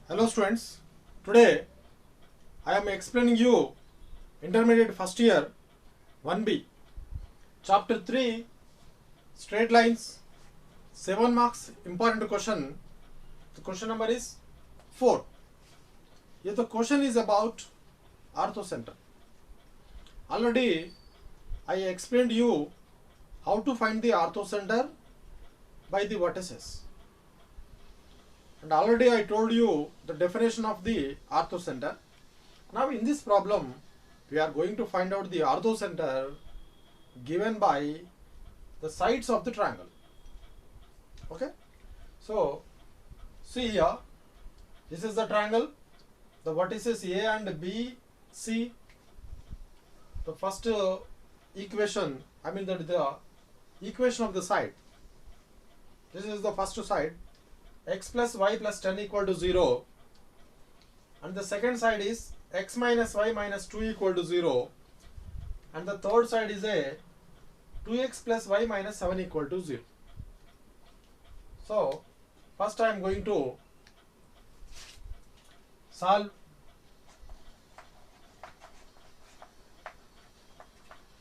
Hello students, today I am explaining you intermediate first year 1B chapter 3 straight lines 7 marks important question. The question number is 4. Here the question is about orthocenter. Already I explained you how to find the orthocenter by the vertices. And already I told you the definition of the orthocenter. Now in this problem we are going to find out the orthocenter given by the sides of the triangle. Okay, so see here, this is the triangle, the vertices A and B, C. The first equation, the equation of the side, this is the first side, x plus y plus 10 equal to 0, and the second side is x minus y minus 2 equal to 0, and the third side is a 2x plus y minus 7 equal to 0. So first I am going to solve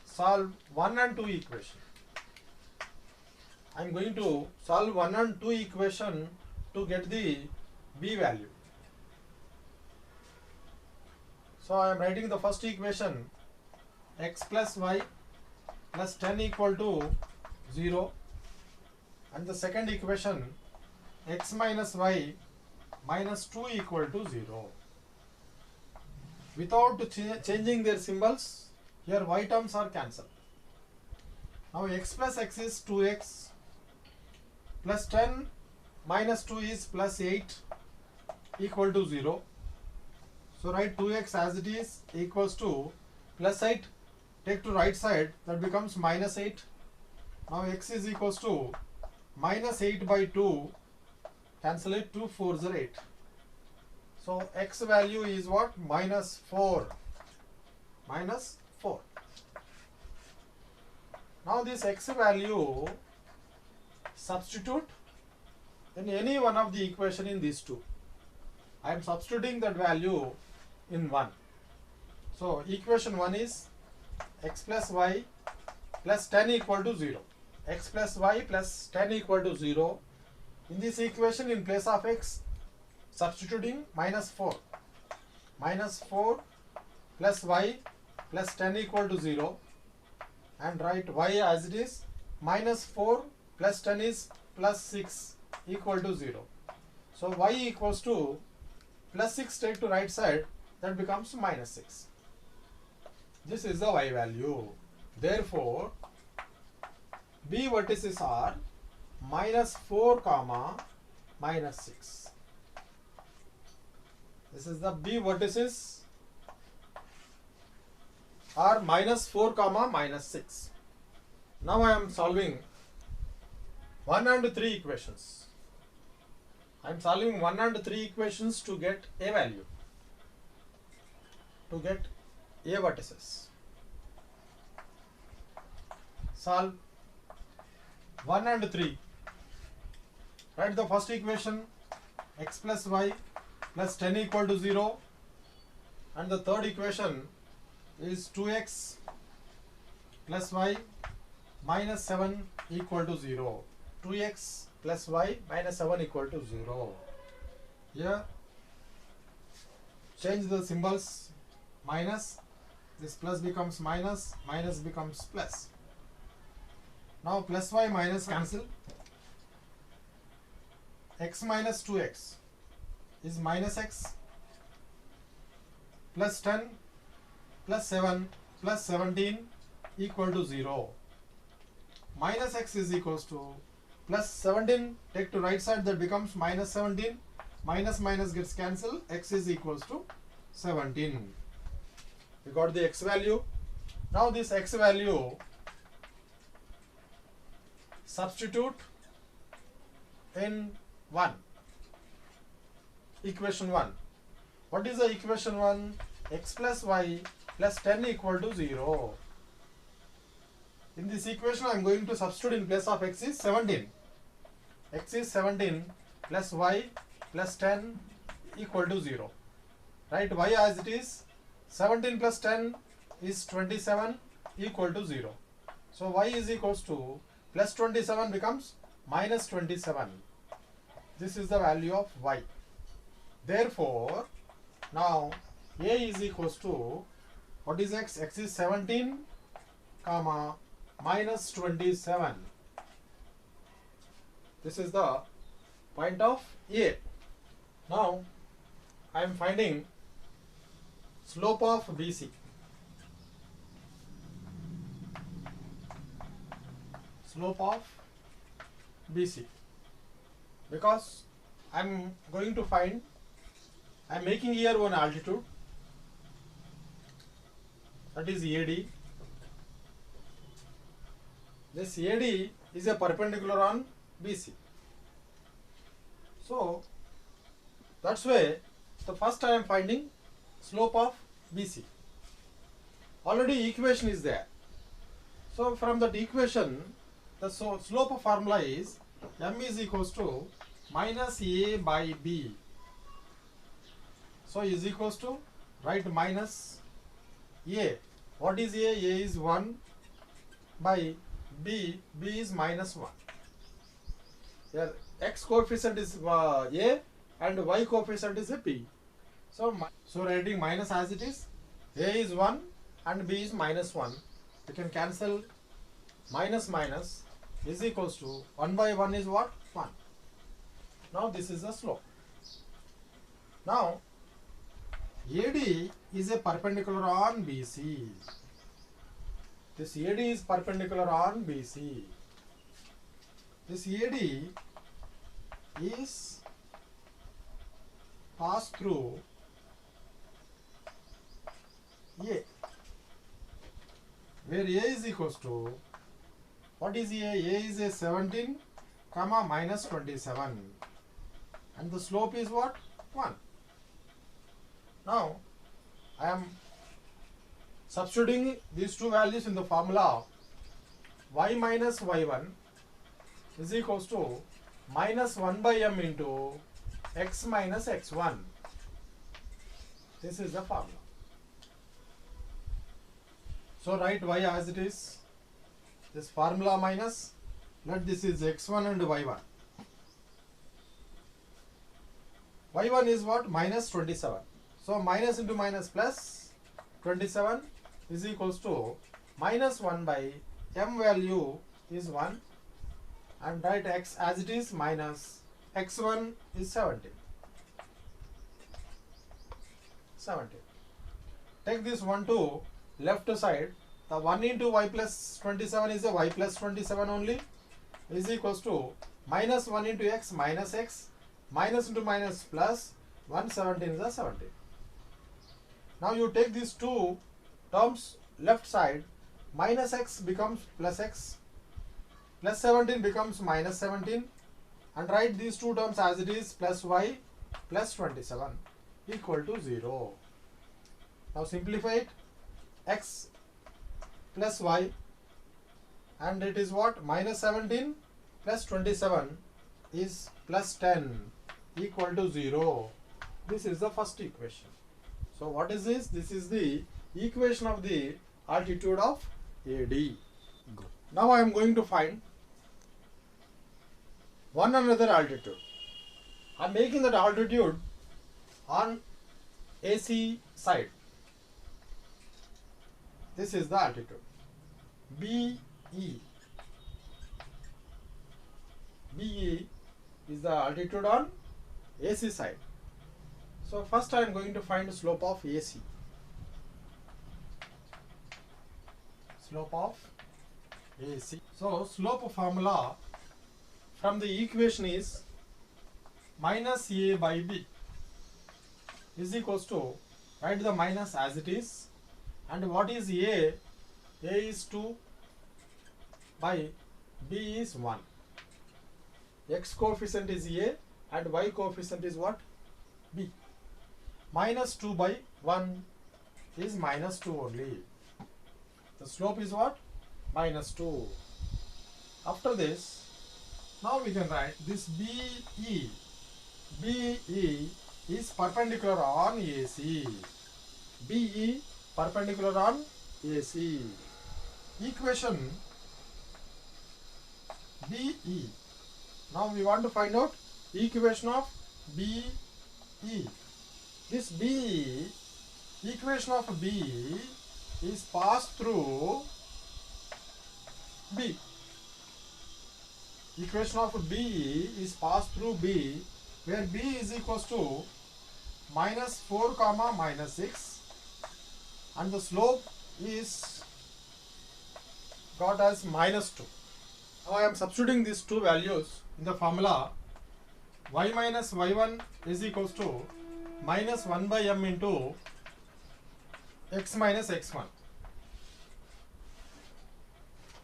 solve 1 and 2 equation. I am going to solve 1 and 2 equation to get the b value. So I am writing the first equation, x plus y plus 10 equal to 0, and the second equation, x minus y minus 2 equal to 0. Without changing their symbols, here y terms are cancelled. Now x plus x is 2x, plus 10 minus 2 is plus 8 equal to 0. So write 2x as it is equals to plus 8, take to right side, that becomes minus 8. Now x is equals to minus 8 by 2, cancel it, 2 4s are 8. So x value is what? Minus 4. Minus 4. Now this x value substitute in any one of the equation in these two. I am substituting that value in 1. So equation 1 is x plus y plus 10 equal to 0. X plus y plus 10 equal to 0. In this equation, in place of x, substituting minus 4. Minus 4 plus y plus 10 equal to 0. And write y as it is, minus 4 plus 10 is plus 6 equal to 0. So y equals to plus 6, take to right side, that becomes minus 6. This is the y value. Therefore, b vertices are minus 4 comma minus 6. This is the b vertices are minus 4 comma minus 6. Now I am solving 1 and 3 equations. I am solving 1 and 3 equations to get a value, to get a vertices. Solve 1 and 3. Write the first equation, x plus y plus 10 equal to 0, and the third equation is 2x plus y minus 7 equal to 0. 2x plus y minus 7 equal to 0. Here change the symbols, minus, this plus becomes minus, minus becomes plus. Now plus y minus cancel. X minus 2x is minus x, plus 10 plus 7 plus 17 equal to 0. Minus x is equals to plus 17, take to right side, that becomes minus 17. Minus minus gets cancelled, x is equals to 17. We got the x value. Now this x value substitute in 1. Equation 1. What is the equation 1? X plus y plus 10 equal to 0. In this equation I am going to substitute in place of x is 17. X is 17 plus y plus 10 equal to 0. Write y as it is. 17 plus 10 is 27 equal to 0. So y is equals to plus 27 becomes minus 27. This is the value of y. Therefore, now a is equals to, what is x? X is 17 comma minus 27. This is the point of A. Now I am finding slope of BC. Slope of BC. Because I am going to find, I am making here one altitude, that is AD. This AD is a perpendicular on BC. So that's why the first I am finding slope of BC. Already equation is there. So from that equation, the slope formula is m is equals to minus a by b. So is equals to, write minus a. What is a? A is 1 by b. B is minus 1. Here x coefficient is a and y coefficient is a b. So writing minus as it is, a is 1 and b is minus 1. You can cancel minus minus, is equals to 1 by 1 is what? 1. Now this is the slope. Now AD is a perpendicular on BC. This AD is perpendicular on BC. This AD is passed through A, where A is equals to, what is A? A is a 17 comma minus 27 and the slope is what? 1. Now I am substituting these two values in the formula. Y minus y1 is equals to minus 1 by m into x minus x1. This is the formula. So write y as it is. This formula minus, let this is x1 and y1. Y1 is what? Minus 27. So minus into minus plus 27 is equals to minus 1 by m value is 1 and write x as it is minus x1 is 17. Take this 1 to left side. The 1 into y plus 27 is a y plus 27 only, is equals to minus 1 into x minus x, minus into minus plus 117 is a 17. Now you take these two terms left side, minus x becomes plus x, plus 17 becomes minus 17 and write these two terms as it is, plus y plus 27 equal to 0. Now simplify it, x plus y, and it is what? Minus 17 plus 27 is plus 10 equal to 0. This is the first equation. So what is this? This is the equation of the altitude of AD. Good. Now I am going to find one another altitude. I am making that altitude on AC side. This is the altitude BE. BE is the altitude on AC side. So first I am going to find the slope of AC. Slope of AC. So slope formula from the equation is minus A by B is equals to, write the minus as it is, and what is A? A is 2 by B is 1. X coefficient is A and Y coefficient is what? B. Minus 2 by 1 is minus 2 only. The slope is what? Minus 2. After this, now we can write this BE. BE is perpendicular on AC. BE perpendicular on AC. Equation BE. Now we want to find out equation of BE. This BE, equation of BE is passed through B. Equation of BE is passed through B, where B is equals to minus 4 comma minus 6, and the slope is got as minus 2. Now I am substituting these two values in the formula. Y minus y1 is equals to minus 1 by m into x minus x1.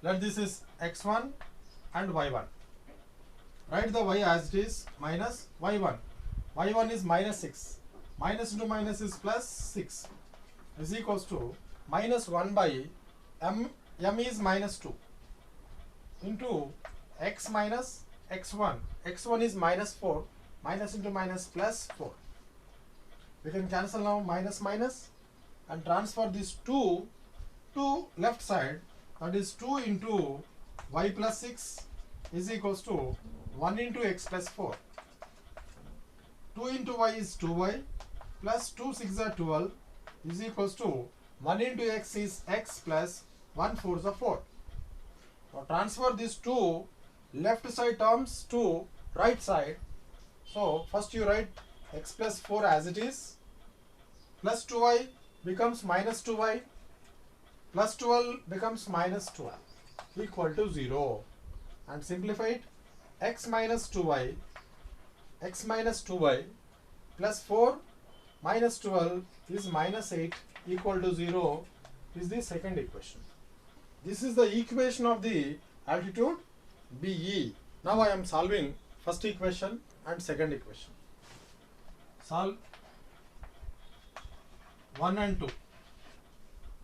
Let this is x1 and y1. Write the y as it is, minus y1. y1 is minus 6. Minus into minus is plus 6 is equals to minus 1 by m is minus 2 into x minus x1. x1 is minus 4. Minus into minus plus 4. We can cancel now minus minus and transfer this 2 to left side. That is 2 into y plus 6 is equals to 1 into x plus 4. 2 into y is 2y plus 2 6 are 12 is equals to 1 into x is x plus 1 4 is 4. Now transfer these two left side terms to right side. So first you write x plus 4 as it is, plus 2y becomes minus 2y, plus 12 becomes minus 12 equal to 0, and simplify it. X minus 2y plus 4 minus 12 is minus 8 equal to 0 is the second equation. This is the equation of the altitude BE. Now I am solving first equation and second equation. Solve 1 and 2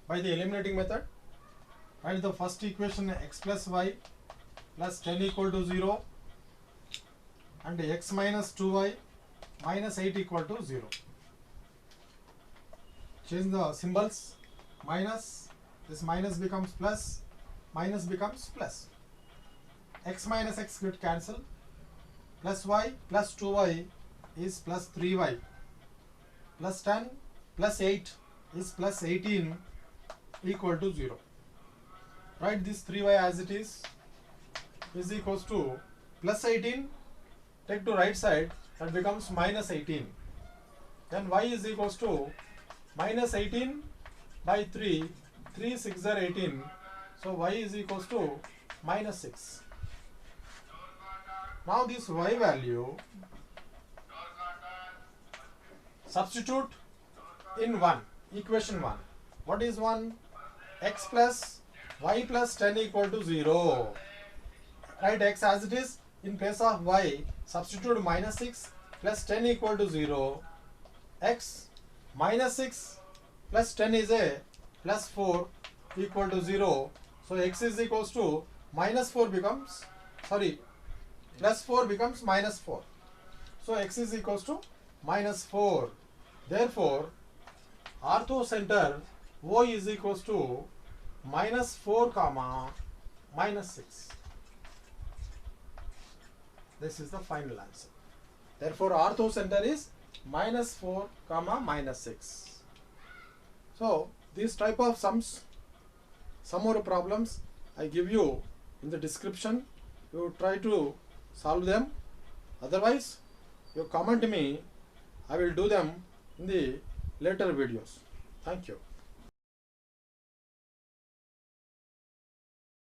by the eliminating method. Write the first equation, x plus y plus 10 equal to 0, and x minus 2y minus 8 equal to 0. Change the symbols. Minus, this minus becomes plus, minus becomes plus. X minus x get cancelled. Plus y plus 2y is plus 3y. Plus 10 plus 8 is plus 18 equal to 0. Write this 3y as it is equals to plus 18, take to right side, that becomes minus 18. Then y is equals to minus 18 by 3, 3 6 are 18, so y is equals to minus 6. Now this y value substitute in 1, equation 1. What is 1? X plus y plus 10 equal to 0. Write x as it is. In place of y, substitute minus 6 plus 10 equal to 0. X minus 6 plus 10 is a plus 4 equal to 0. So x is equals to minus 4 becomes, plus 4 becomes minus 4. So x is equals to minus 4. Therefore, orthocenter O is equals to minus 4 comma minus 6. This is the final answer. Therefore, orthocenter is minus 4 comma minus 6. So these type of sums, some more problems I give you in the description. You try to solve them. Otherwise, you comment me. I will do them in the later videos. Thank you.